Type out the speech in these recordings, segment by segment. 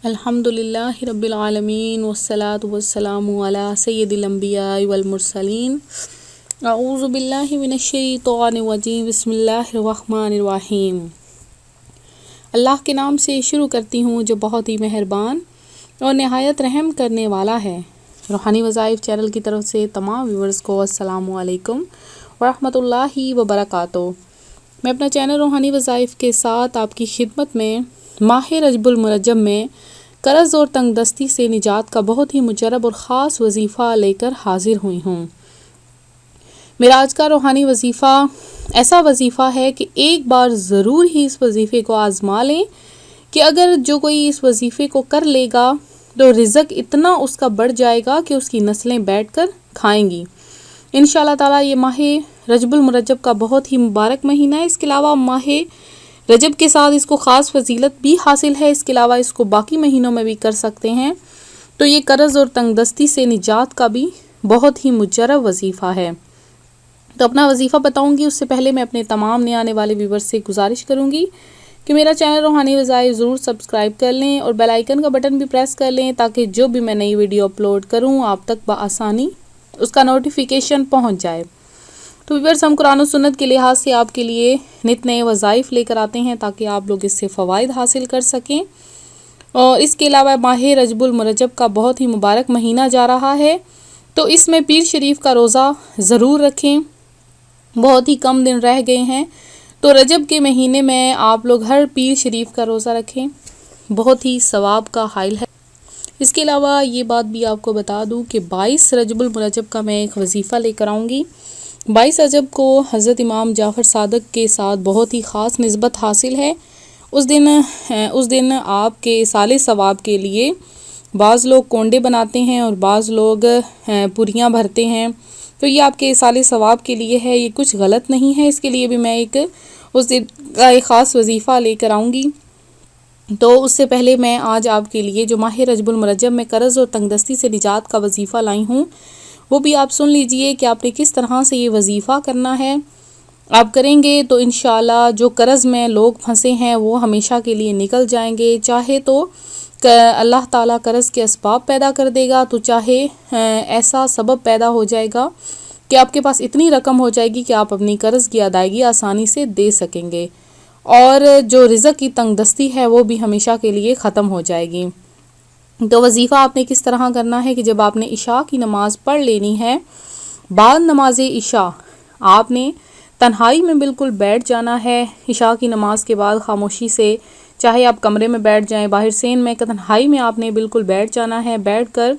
अल्हम्दुलिल्लाहि रब्बिल आलमीन वस्सलातु वस्सलामु अला सय्यिदिल अंबिया वल मुरसलीन अऊज़ु बिल्लाहि मिनश शैतानिर रजीम बिस्मिल्लाहिर रहमानिर रहीम। अल्लाह के नाम से शुरू करती हूँ जो बहुत ही मेहरबान और नहायत रहम करने वाला है। रूहानी वज़ाइफ चैनल की तरफ से तमाम व्यूअर्स को अस्सलामु अलैकुम वरहमतुल्लाहि वबरकातुहू। मैं अपना चैनल रूहानी वज़ाइफ के साथ आपकी खिदमत में माह रजबुल में कर्ज़ और तंगदस्ती से निजात का बहुत ही मुजरब और ख़ास वजीफ़ा लेकर हाजिर हुई हूँ। मेरा आज का रूहानी वजीफ़ा ऐसा वजीफ़ा है कि एक बार ज़रूर ही इस वजीफ़े को आज़मा लें कि अगर जो कोई इस वजीफ़े को कर लेगा तो रिज़्क़ इतना उसका बढ़ जाएगा कि उसकी नस्लें बैठकर खाएंगी। इंशाअल्लाह ताला ये माह रजबुल का बहुत ही मुबारक महीना है। इसके अलावा माह रजब के साथ इसको ख़ास फजीलत भी हासिल है। इसके अलावा इसको बाकी महीनों में भी कर सकते हैं। तो ये कर्ज़ और तंगदस्ती से निजात का भी बहुत ही मुजरब वजीफ़ा है। तो अपना वजीफ़ा बताऊंगी उससे पहले मैं अपने तमाम नए आने वाले व्यूवर्स से गुजारिश करूंगी कि मेरा चैनल रूहानी वज़ाइफ ज़रूर सब्सक्राइब कर लें और बेल आइकन का बटन भी प्रेस कर लें ताकि जो भी मैं नई वीडियो अपलोड करूँ आप तक बआसानी उसका नोटिफिकेशन पहुँच जाए। तो व्यूअर्स, हम कुरान और सुन्नत के लिहाज से आपके लिए नित नए वज़ाइफ लेकर आते हैं ताकि आप लोग इससे फ़वाइद हासिल कर सकें। और इसके अलावा माह रजबुल का बहुत ही मुबारक महीना जा रहा है तो इसमें पीर शरीफ का रोज़ा ज़रूर रखें। बहुत ही कम दिन रह गए हैं तो रजब के महीने में आप लोग हर पीर शरीफ का रोज़ा रखें, बहुत ही सवाब का हाइल है। इसके अलावा ये बात भी आपको बता दूँ कि 22 रजबुल का मैं एक वजीफ़ा लेकर आऊँगी। 22 रजब को हज़रत इमाम जाफ़र सादक के साथ बहुत ही ख़ास निस्बत हासिल है। उस दिन आपके साले सवाब के लिए बाज़ लोग कोंडे बनाते हैं और बाज़ लोग पुरियाँ भरते हैं। तो ये आपके साले सवाब के लिए है, ये कुछ गलत नहीं है। इसके लिए भी मैं उस दिन का एक ख़ास वजीफ़ा लेकर आऊँगी। तो उससे पहले मैं आज आपके लिए जो माह रजबुल में कर्ज़ और तंगदस्ती से निजात का वजीफ़ा लाई हूँ वो भी आप सुन लीजिए कि आपने किस तरह से ये वजीफ़ा करना है। आप करेंगे तो इंशाअल्लाह जो कर्ज़ में लोग फंसे हैं वो हमेशा के लिए निकल जाएंगे। चाहे तो अल्लाह ताला कर्ज़ के असबाब पैदा कर देगा, तो चाहे ऐसा सबब पैदा हो जाएगा कि आपके पास इतनी रकम हो जाएगी कि आप अपनी कर्ज़ की अदायगी आसानी से दे सकेंगे और जो रिज़्क़ की तंगदस्ती है वो भी हमेशा के लिए ख़त्म हो जाएगी। तो वजीफ़ा आपने किस तरह करना है कि जब आपने इशा की नमाज़ पढ़ लेनी है, बाद नमाज इशा आपने तन्हाई में बिल्कुल बैठ जाना है। इशा की नमाज़ के बाद खामोशी से, चाहे आप कमरे में बैठ जाएं, बाहर सेन में, तन्हाई में आपने बिल्कुल बैठ जाना है। बैठकर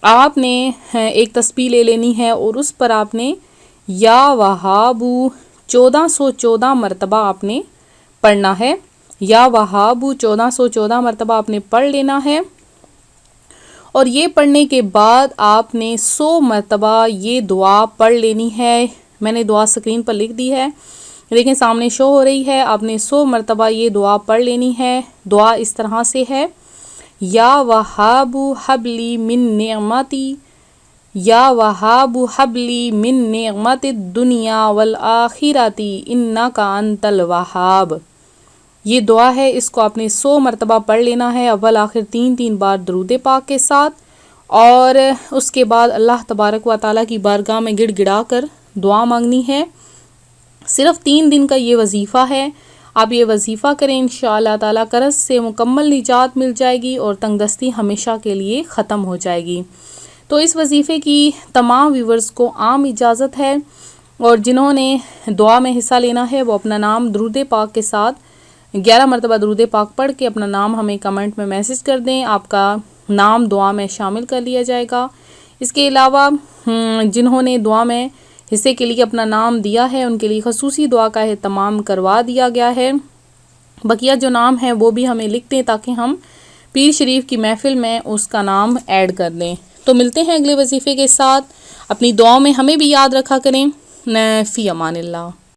आपने एक तस्बीह ले लेनी है और उस पर आपने या वहाबू 1414 मरतबा आपने पढ़ना है। या वहाबू 1414 मरतबा आपने पढ़ लेना है और ये पढ़ने के बाद आपने 100 मरतबा ये दुआ पढ़ लेनी है। मैंने दुआ स्क्रीन पर लिख दी है, लेकिन सामने शो हो रही है। आपने 100 मरतबा ये दुआ पढ़ लेनी है। दुआ इस तरह से है, या वहाबू हबली मिन नेमती, या वहाबू हबली मिन नेमति दुनिया वल आखिरती इन्नका अंतल वहाब। ये दुआ है, इसको आपने 100 मरतबा पढ़ लेना है, अव्वल आखिर 3 बार दरूद पाक के साथ। और उसके बाद अल्लाह तबारक व ताला की बारगाह में गिड़गिड़ा कर दुआ मांगनी है। सिर्फ़ 3 दिन का ये वजीफ़ा है। आप ये वजीफ़ा करें, इंशाअल्लाह ताला कर्ज़ से मुकम्मल निजात मिल जाएगी और तंगदस्ती हमेशा के लिए ख़त्म हो जाएगी। तो इस वजीफ़े की तमाम व्यूवर्स को आम इजाज़त है और जिन्होंने दुआ में हिस्सा लेना है वो अपना नाम दरूद पाक के साथ 11 मरतबा दरूद पाक पढ़ के अपना नाम हमें कमेंट में मैसेज कर दें। आपका नाम दुआ में शामिल कर लिया जाएगा। इसके अलावा जिन्होंने दुआ में हिस्से के लिए अपना नाम दिया है उनके लिए खसूसी दुआ का एहतमाम करवा दिया गया है। बकिया जो नाम है वो भी हमें लिख दें ताकि हम पीर शरीफ की महफिल में उसका नाम ऐड कर दें। तो मिलते हैं अगले वजीफ़े के साथ। अपनी दुआओं में हमें भी याद रखा करें। फ़ी अमानिल्लाह।